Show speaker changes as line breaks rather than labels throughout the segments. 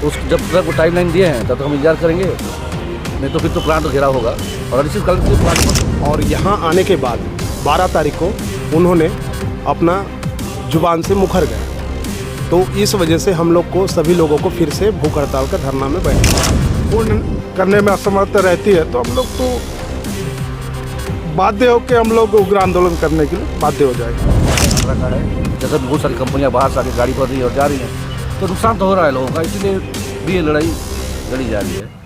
उस जब तक वो टाइमलाइन दिए हैं तब तक हम इंतजार करेंगे, नहीं तो फिर तो प्लांट घेराव होगा और अनिश्चितकालीन के लिए प्लांट बंद।
और यहाँ आने के बाद 12 तारीख को उन्होंने अपना जुबान से मुकर गए, तो इस वजह से हम लोग को सभी लोगों को फिर से भूख हड़ताल का धरना में बैठना पूर्ण करने में असमर्थ रहती है, तो हम लोग तो बाध्य होकर हम लोग उग्र आंदोलन करने के लिए बाध्य हो जाएंगे।
रखा है जैसे बहुत सारी कंपनियां बाहर से आके गाड़ी भर रही है और जा रही हैं, तो नुकसान तो हो रहा है लोगों का, इसीलिए भी ये लड़ाई लड़ी जा रही है।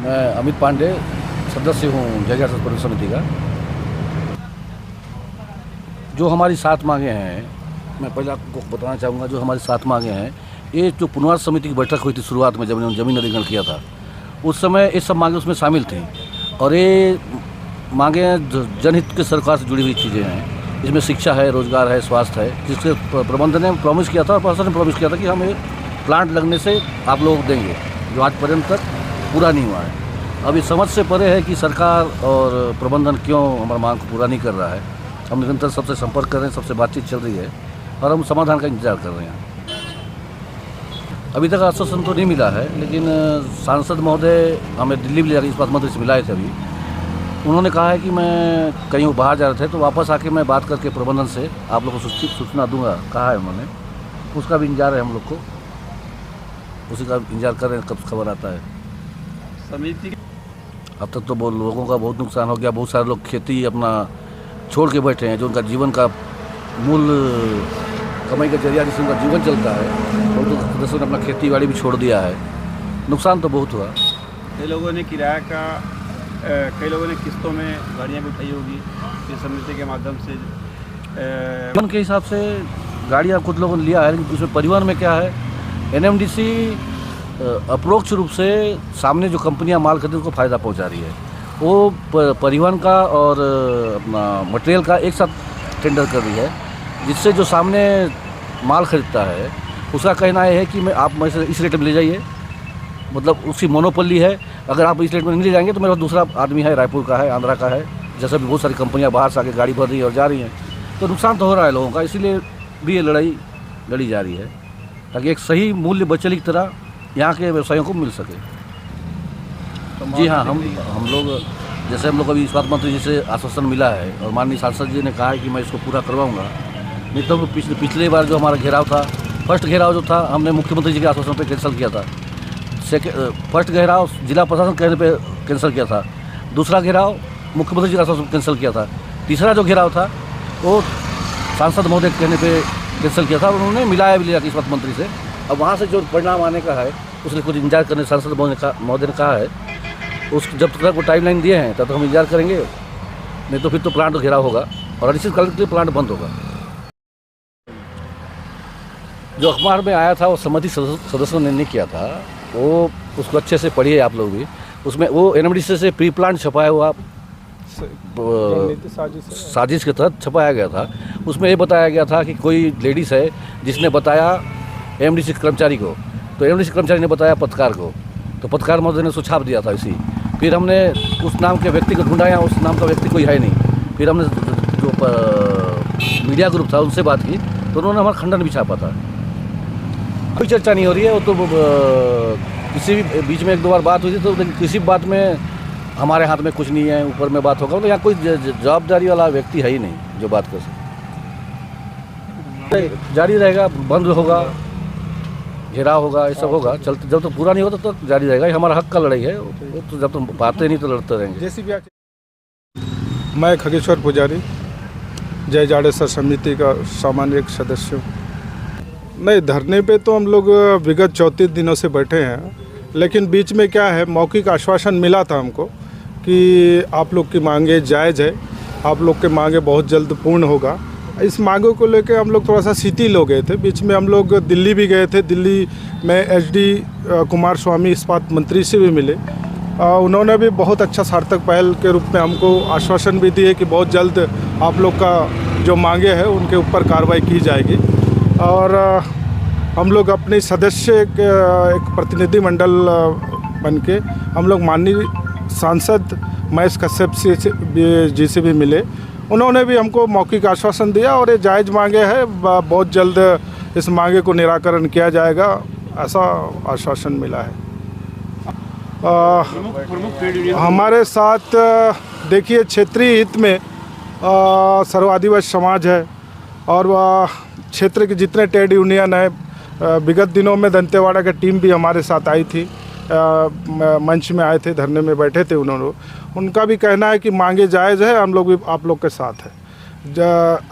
मैं अमित पांडे सदस्य हूँ जय जवाहर समिति का। जो हमारी 7 मांगे हैं, मैं पहले आपको बताना चाहूँगा, जो हमारी 7 मांगे हैं, ये जो पुनर्वास समिति की बैठक हुई थी शुरुआत में, जब इन्होंने जमीन अधिग्रहण किया था, उस समय ये सब मांगे उसमें शामिल थी। और ये मांगे जनहित के सरकार से जुड़ी हुई चीज़ें हैं। इसमें शिक्षा है, रोजगार है, स्वास्थ्य है, जिसके प्रबंधन ने प्रॉमिस किया था और प्रशासन ने प्रॉमिस किया था कि हम ये प्लांट लगने से आप लोग देंगे, जो आज पर्यंत तक पूरा नहीं हुआ है। अब ये समझ से परे है कि सरकार और प्रबंधन क्यों हमारी मांग को पूरा नहीं कर रहा है। हम निरंतर सबसे संपर्क कर रहे हैं, सबसे बातचीत चल रही है और हम समाधान का इंतजार कर रहे हैं। अभी तक आश्वासन तो नहीं मिला है, लेकिन सांसद महोदय हमें दिल्ली ले जाकर इस्पात मंत्री से मिलाए थे अभी। उन्होंने कहा है कि मैं कहीं वो बाहर जा रहे थे, तो वापस आके मैं बात करके प्रबंधन से आप लोगों को सूचना दूंगा, कहा है उन्होंने। उसका भी इंतजार है हम लोग को, उसी का इंतजार कर रहे हैं कब खबर आता है।
समिति
अब तक तो बहुत लोगों का बहुत नुकसान हो गया। बहुत सारे लोग खेती अपना छोड़ के बैठे हैं, जो उनका जीवन का मूल कमाई का जरिया जिससे उनका जीवन चलता है, और तो सदस्यों ने अपना खेती बाड़ी भी छोड़ दिया है। नुकसान तो बहुत हुआ।
कई लोगों ने किराया का, कई लोगों ने किस्तों में गाड़ियाँ भी उठाई होगी इस समिति के माध्यम से।
उनके हिसाब से गाड़ियाँ कुछ लोगों ने लिया है, लेकिन उसमें परिवहन में क्या है, NMDC अप्रोक्ष रूप से सामने जो कंपनियां माल खरीदने उनको फ़ायदा पहुंचा रही है। वो परिवहन का और अपना मटेरियल का एक साथ टेंडर कर रही है, जिससे जो सामने माल खरीदता है उसका कहना है कि मैं आप मेरे से इस रेट में ले जाइए, मतलब उसकी मोनोपोली है। अगर आप इस रेट में नहीं ले जाएंगे तो मेरा दूसरा आदमी है, रायपुर का है, आंध्रा का है, जैसे भी बहुत सारी कंपनियां बाहर से आके गाड़ी भर रही है और जा रही हैं, तो नुकसान तो हो रहा है लोगों का, इसीलिए भी ये लड़ाई लड़ी जा रही है, ताकि एक सही मूल्य बचने की तरह यहाँ के व्यवसायियों को मिल सके। जी हाँ, हम लोग जैसे हम लोग अभी इस्पात मंत्री जी से आश्वासन मिला है और माननीय सांसद जी ने कहा है कि मैं इसको पूरा करवाऊंगा। नहीं तो पिछले बार जो हमारा घेराव था, फर्स्ट घेराव जो था, हमने मुख्यमंत्री जी के आश्वासन पे कैंसिल किया था। फर्स्ट घेराव जिला प्रशासन कहने पे कैंसिल किया था, दूसरा घेराव मुख्यमंत्री जी के आश्वासन कैंसिल किया था, तीसरा जो घेराव था वो सांसद महोदय कहने पर कैंसिल किया था। उन्होंने मिलाया भी लिया इस्पात मंत्री से। अब वहाँ से जो परिणाम आने का है उसके कुछ इंतजार करने सांसद महोदय ने कहा है। उस जब तक वो टाइमलाइन दिए हैं तब तक हम इंतजार करेंगे, नहीं तो फिर तो प्लांट घेराव होगा और अनिश्चितकालीन के लिए प्लांट बंद होगा। जो अखबार में आया था वो समिति सदस्यों ने नहीं किया था, वो उसको अच्छे से पढ़िए आप लोग भी। उसमें वो NMDC से प्री प्लांट छपाया हुआ साजिश के तहत छपाया गया था। उसमें ये बताया गया था कि कोई लेडीज़ है जिसने बताया NMDC कर्मचारी को, तो NMDC कर्मचारी ने बताया पत्रकार को, तो पत्रकार महोदय ने सुझाव दिया था इसी। फिर हमने उस नाम के व्यक्ति को ढूंढा, उस नाम का व्यक्ति कोई है नहीं। फिर हमने जो मीडिया ग्रुप था उनसे बात की, तो उन्होंने हमारा खंडन भी छापा था। कोई चर्चा नहीं हो रही है, वो तो किसी भी बीच में 1-2 बार बात हुई थी, तो किसी बात में हमारे हाथ में कुछ नहीं है, ऊपर में बात होगा, तो यहाँ कोई जवाबदारी वाला व्यक्ति है ही नहीं जो बात कर सके। जारी रहेगा, बंद होगा, घेराव होगा, ये सब होगा, चलते जब तक पूरा नहीं होता तो जारी रहेगा। ये हमारा हक का लड़ाई है, वो तो जब तक पाते नहीं तो लड़ते रहेंगे।
मैं खगेश्वर पुजारी, जय जाडेश्वर समिति का सामान्य सदस्य हूँ। नहीं, धरने पे तो हम लोग विगत 34 दिनों से बैठे हैं, लेकिन बीच में क्या है, मौखिक आश्वासन मिला था हमको कि आप लोग की मांगे जायज़ है, आप लोग के मांगे बहुत जल्द पूर्ण होगा। इस मांगों को लेकर हम लोग थोड़ा सा शिथिल हो गए थे। बीच में हम लोग दिल्ली भी गए थे, दिल्ली में HD कुमार स्वामी इस्पात मंत्री से भी मिले। उन्होंने भी बहुत अच्छा सार्थक पहल के रूप में हमको आश्वासन भी दिए कि बहुत जल्द आप लोग का जो मांगे हैं उनके ऊपर कार्रवाई की जाएगी। और हम लोग अपने सदस्य एक प्रतिनिधिमंडल बन के हम लोग माननीय सांसद महेश कश्यप जी से भी मिले, उन्होंने भी हमको मौखिक आश्वासन दिया और ये जायज़ मांगे हैं, बहुत जल्द इस मांगे को निराकरण किया जाएगा, ऐसा आश्वासन मिला है।
प्रमुख ट्रेड यूनियन
हमारे साथ देखिए क्षेत्रीय हित में सर्व आदिवासी समाज है और क्षेत्र के जितने ट्रेड यूनियन है, विगत दिनों में दंतेवाड़ा की टीम भी हमारे साथ आई थी, मंच में आए थे, धरने में बैठे थे उन्होंने, उनका भी कहना है कि मांगे जायज़ है, हम लोग भी आप लोग के साथ है।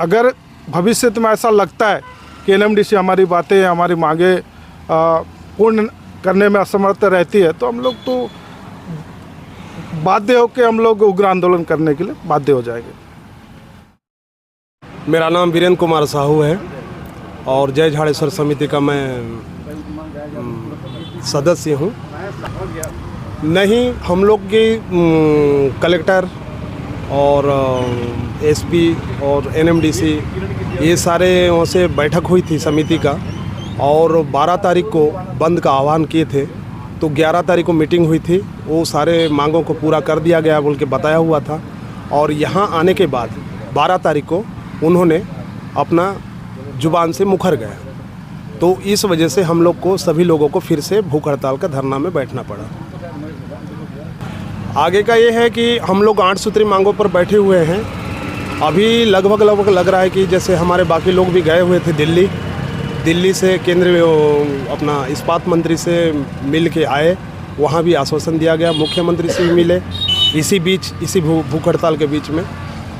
अगर भविष्य में ऐसा लगता है कि एनएमडीसी हमारी बातें, हमारी मांगे पूर्ण करने में असमर्थ रहती है, तो हम लोग तो बाध्य होकर हम लोग उग्र आंदोलन करने के लिए बाध्य हो जाएंगे।
मेरा नाम वीरेंद्र कुमार साहू है और जय झाड़ेश्वर समिति का मैं सदस्य हूँ। नहीं, हम लोग की कलेक्टर और एसपी और एनएमडीसी ये सारे वहाँ से बैठक हुई थी समिति का, और 12 तारीख को बंद का आह्वान किए थे, तो 11 तारीख को मीटिंग हुई थी, वो सारे मांगों को पूरा कर दिया गया बोल के बताया हुआ था। और यहाँ आने के बाद 12 तारीख को उन्होंने अपना जुबान से मुकर गया, तो इस वजह से हम लोग को, सभी लोगों को फिर से भूख हड़ताल का धरना में बैठना पड़ा। आगे का ये है कि हम लोग 8 सूत्री मांगों पर बैठे हुए हैं। अभी लगभग लग रहा है कि जैसे हमारे बाकी लोग भी गए हुए थे दिल्ली से केंद्रीय अपना इस्पात मंत्री से मिल के आए, वहाँ भी आश्वासन दिया गया, मुख्यमंत्री से भी मिले। इसी भूख हड़ताल के बीच में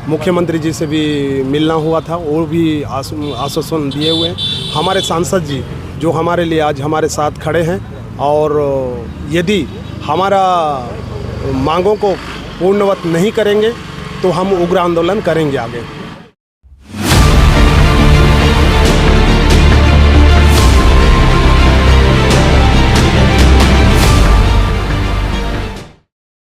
मुख्यमंत्री जी से भी मिलना हुआ था, वो भी आश्वासन दिए हुए हैं। हमारे सांसद जी जो हमारे लिए आज हमारे साथ खड़े हैं, और यदि हमारा मांगों को पूर्णवत नहीं करेंगे तो हम उग्र आंदोलन करेंगे आगे।